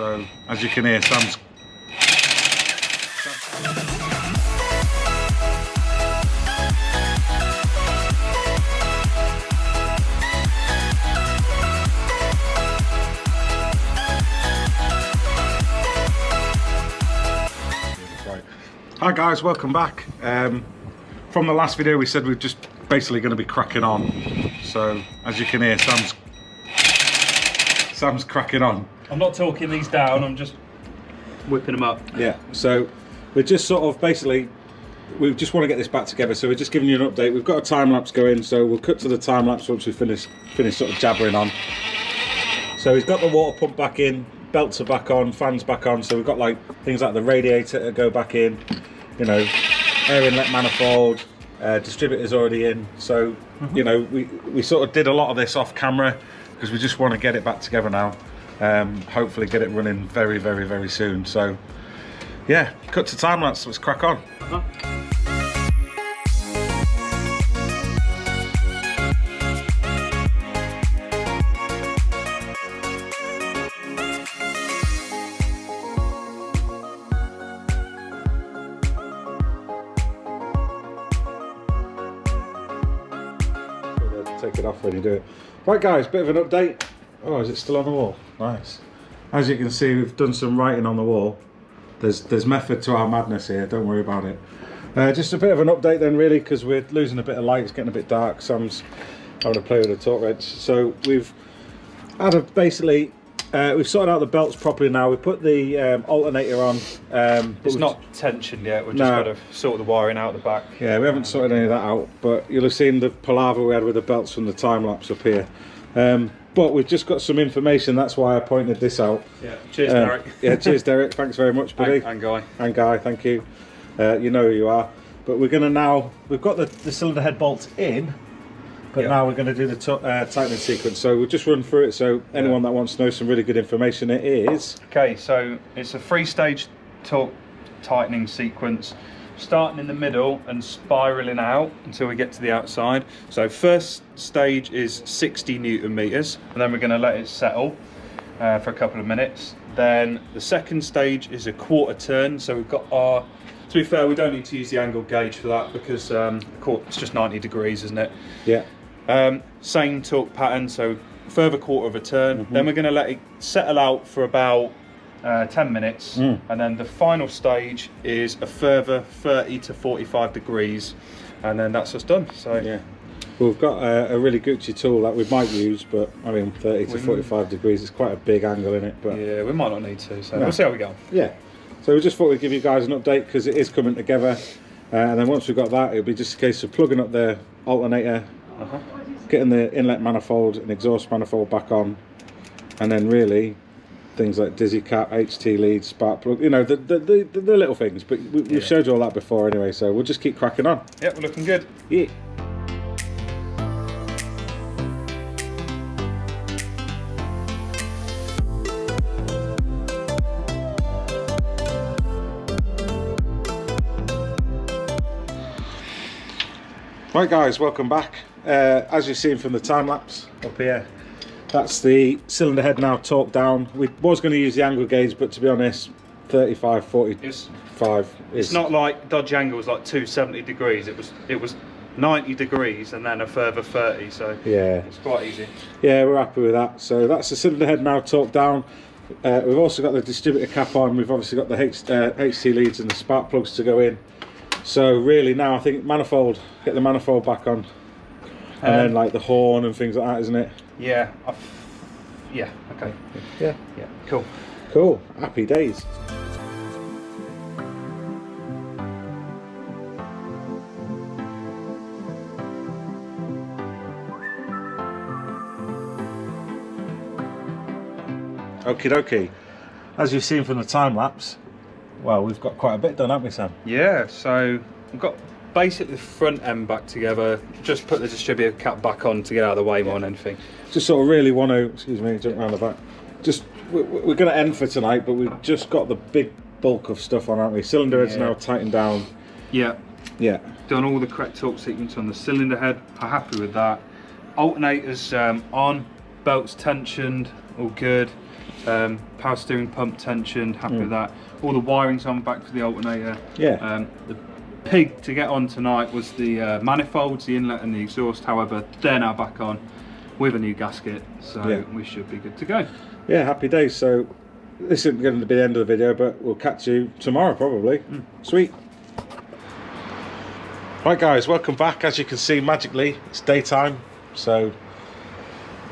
So as you can hear, Sam's Hi guys, welcome back. From the last video we said we're just basically going to be cracking on. So as you can hear, Sam's cracking on. I'm not talking these down, I'm just whipping them up. Yeah, so we're just sort of basically, we just want to get this back together, so we're just giving you an update. We've got a time lapse going, so we'll cut to the time lapse once we finish sort of jabbering on. So he's got the water pump back in, belts are back on, fans back on, so we've got like things like the radiator to go back in, you know, air inlet manifold, distributor's already in. So you know, we sort of did a lot of this off camera because we just want to get it back together now. Hopefully get it running very, very, very soon. So yeah, cut to time lapse, let's crack on. Take it off when you do it. Right guys, bit of an update. Oh, is it still on the wall? Nice. As you can see, we've done some writing on the wall. There's method to our madness here, don't worry about it. Just a bit of an update then really, because we're losing a bit of light, it's getting a bit dark. Sam's having to play with a torque wrench. So we've had a basically, we've sorted out the belts properly now. We put the alternator on. It's not tensioned yet, we've just got to sort the wiring out the back. Yeah, we haven't sorted any of that out, but you'll have seen the palaver we had with the belts from the time lapse up here. But we've just got some information, that's why I pointed this out. Yeah, cheers Derek. Yeah, cheers Derek, thanks very much buddy. And Guy. And Guy, thank you. You know who you are. But we're going to now, we've got the cylinder head bolts in, but now we're going to do the tightening sequence. So we'll just run through it, so anyone that wants to know some really good information, it is. Okay, so it's a 3-stage torque tightening sequence, starting in the middle and spiraling out until we get to the outside. So first stage is 60 Newton meters, and then we're going to let it settle for a couple of minutes. Then the second stage is a quarter turn, so we've got our, to be fair, we don't need to use the angle gauge for that because it's just 90 degrees, isn't it? Yeah. Same torque pattern, so further quarter of a turn. Then we're going to let it settle out for about 10 minutes, and then the final stage is a further 30 to 45 degrees, and then that's us done. So yeah, we've got a really Gucci tool that we might use, but I mean 30 to 45 degrees is quite a big angle in it, but yeah, we might not need to, so we'll see how we go. Yeah, so we just thought we'd give you guys an update because it is coming together, and then once we've got that, it'll be just a case of plugging up the alternator, getting the inlet manifold and exhaust manifold back on, and then really things like dizzy cap, HT lead, spark plug, you know, the little things, but we've showed you all that before anyway, so we'll just keep cracking on. Yep, we're looking good. Yeah. Right guys, welcome back. As you've seen from the time lapse up here, that's the cylinder head now torqued down. We was going to use the angle gauge, but to be honest, 35, 45 it's not like dodgy angles like 270 degrees. It was 90 degrees and then a further 30, so yeah, it's quite easy. Yeah, we're happy with that. So that's the cylinder head now torqued down. We've also got the distributor cap on. We've obviously got the HT leads and the spark plugs to go in. So really now I think manifold, get the manifold back on, and then like the horn and things like that, isn't it? Yeah, yeah, okay. Yeah, cool. Cool, happy days. Okie dokie. As you've seen from the time lapse, well, we've got quite a bit done, haven't we, Sam? Yeah, so we've got basically the front end back together, just put the distributor cap back on to get out of the way more than anything. Just sort of really want to, excuse me, jump around the back. Just, we're going to end for tonight, but we've just got the big bulk of stuff on, aren't we? Cylinder head's now tightened down. Yeah. Yeah. Done all the correct torque sequence on the cylinder head. I'm happy with that. Alternator's on, belts tensioned, all good. Power steering pump tensioned, happy with that. All the wiring's on back for the alternator. Yeah. The pig to get on tonight was the manifolds, the inlet and the exhaust. However, they're now back on with a new gasket, so we should be good to go. Yeah, happy days. So this isn't going to be the end of the video, but we'll catch you tomorrow probably. Sweet. Right guys, welcome back. As you can see, magically it's daytime, so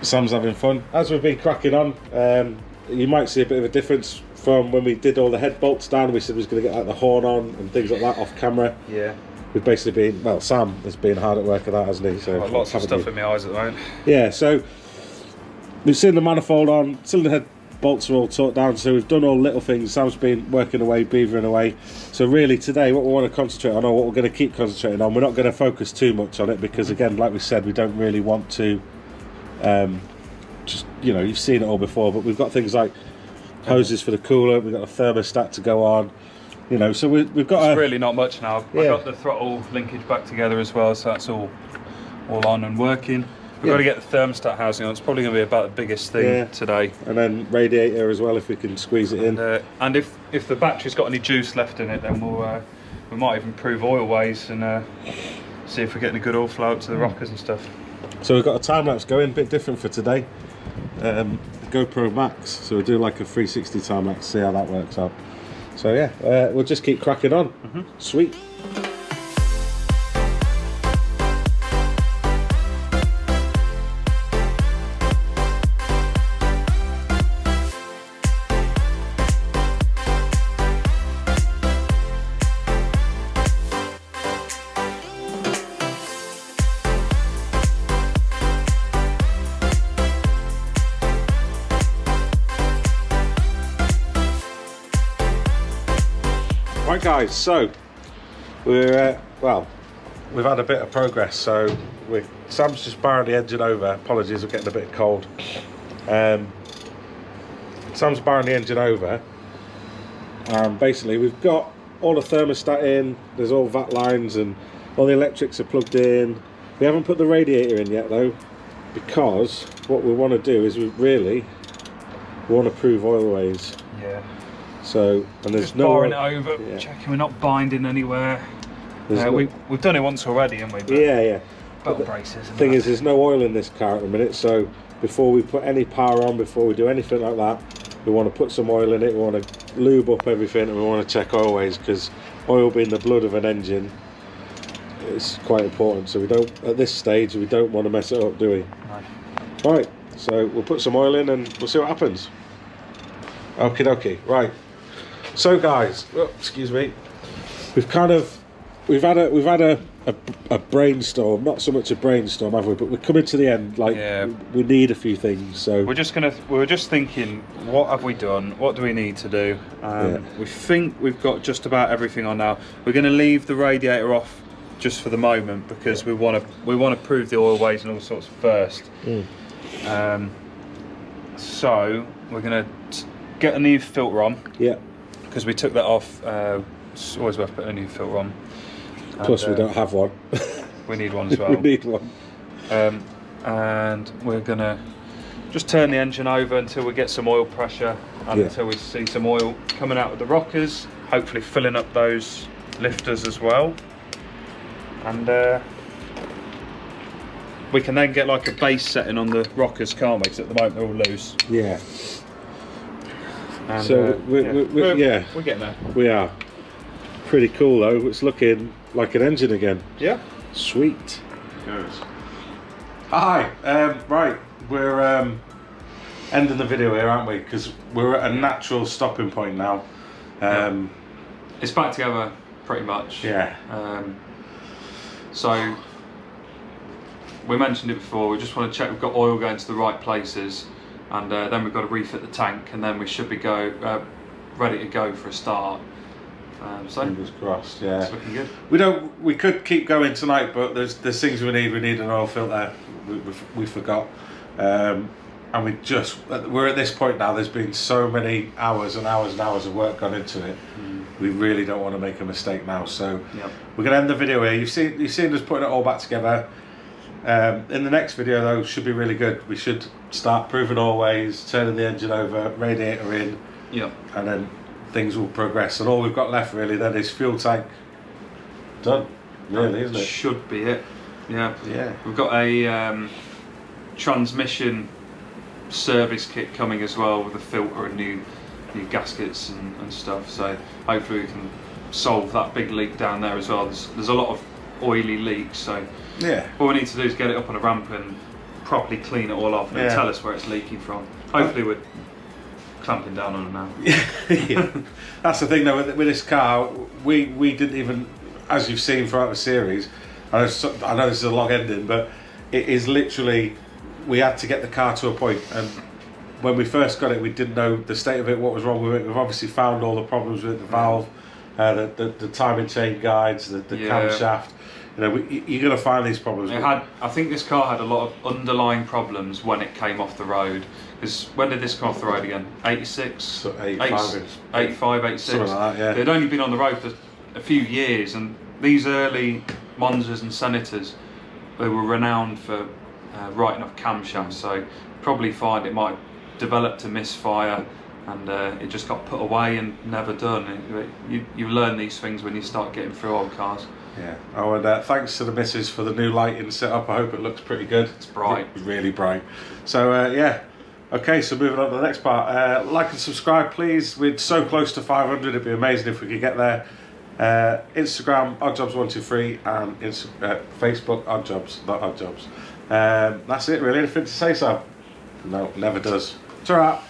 Sam's having fun. As we've been cracking on, you might see a bit of a difference from when we did all the head bolts down. We said we was going to get like the horn on and things like that off camera. Yeah. We've basically been, well, Sam has been hard at work at that, hasn't he? So lots of stuff in my eyes at the moment. Yeah, so we've seen the manifold on, cylinder head bolts are all torqued down, so we've done all little things. Sam's been working away, beavering away. So really today what we want to concentrate on, or what we're going to keep concentrating on, we're not going to focus too much on it because again, like we said, we don't really want to just, you know, you've seen it all before, but we've got things like hoses for the cooler, we've got a thermostat to go on, you know, so we've got it's really not much now. I've got the throttle linkage back together as well, so that's all on and working. We've got to get the thermostat housing on. It's probably going to be about the biggest thing today. And then radiator as well, if we can squeeze it in. And if the battery's got any juice left in it, then we might even improve oil ways and see if we're getting a good oil flow out to the rockers and stuff. So we've got a time lapse going, a bit different for today. The GoPro Max, so we'll do like a 360 time lapse, see how that works out. So yeah, we'll just keep cracking on. Sweet. Right guys, so we're well, we've had a bit of progress. So Sam's just barring the engine over. Apologies, we're getting a bit cold. Sam's barring the engine over. Basically, we've got all the thermostat in. There's all VAT lines and all the electrics are plugged in. We haven't put the radiator in yet though, because what we want to do is we want to prove oil ways. Yeah. So, and there's just no barring it over, checking we're not binding anywhere. We've done it once already, haven't we? But yeah. Belt braces. The thing is, there's no oil in this car at the minute, so before we put any power on, before we do anything like that, we want to put some oil in it, we want to lube up everything, and we want to check oil ways, because oil being the blood of an engine, it's quite important. So we don't, at this stage, we don't want to mess it up, do we? No. Right, so we'll put some oil in and we'll see what happens. Okie dokie, right. So guys, excuse me, we've had a brainstorm, not so much a brainstorm, have we? But we're coming to the end. Like, we need a few things. So we were just thinking, what have we done? What do we need to do? We think we've got just about everything on now. We're going to leave the radiator off just for the moment because we want to prove the oil ways and all sorts first. So we're going to get a new filter on. Yeah. Because we took that off. It's always worth putting a new filter on. Plus, we don't have one. We need one as well. We need one. And we're gonna just turn the engine over until we get some oil pressure and until we see some oil coming out of the rockers. Hopefully, filling up those lifters as well. And we can then get like a base setting on the rockers, can't we? Because at the moment they're all loose. Yeah. And, so we're getting there. We are. Pretty cool though. It's looking like an engine again. Yeah. Sweet. Good. Hi. Right. We're ending the video here, aren't we? Because we're at a natural stopping point now. It's back together pretty much. Yeah. So we mentioned it before. We just want to check we've got oil going to the right places. And then we've got to refit the tank, and then we should be ready to go for a start. So fingers crossed. Yeah, it's looking good. We could keep going tonight, but there's things we need. We need an oil filter. We forgot, and we're at this point now. There's been so many hours and hours and hours of work gone into it. We really don't want to make a mistake now. So we're gonna end the video here. You've seen us putting it all back together. In the next video though, should be really good. We should start proving always, turning the engine over, radiator in, and then things will progress. And all we've got left really then is fuel tank done, really, isn't it? Should be it. Yeah. Yeah. We've got a transmission service kit coming as well with a filter and new gaskets and stuff. So hopefully we can solve that big leak down there as well. There's a lot of oily leaks. So yeah, all we need to do is get it up on a ramp and properly clean it all off and tell us where it's leaking from. Hopefully we're clamping down on it now. Yeah. That's the thing though with this car. We didn't even, as you've seen throughout the series. I know this is a long ending, but it is literally, we had to get the car to a point, and when we first got it, we didn't know the state of it, what was wrong with it. We've obviously found all the problems with the valve, the timing chain guides, the camshaft. You know, you're going to find these problems. I think this car had a lot of underlying problems when it came off the road. Because when did this come off the road again? 86? So 85, 86. Something like that, yeah. They'd only been on the road for a few years, and these early Monzas and Senators, they were renowned for writing off camshafts, so probably find it might develop to misfire, and it just got put away and never done. You learn these things when you start getting through old cars. Yeah. Oh, and thanks to the missus for the new lighting setup. I hope it looks pretty good. It's bright. It's really bright. So yeah. Okay, so moving on to the next part. Like and subscribe, please. We're so close to 500. It'd be amazing if we could get there. Instagram oddjobs123 and Facebook oddjobs, not oddjobs. That's it really. Anything to say, Sam? No, never does. Ta-ra.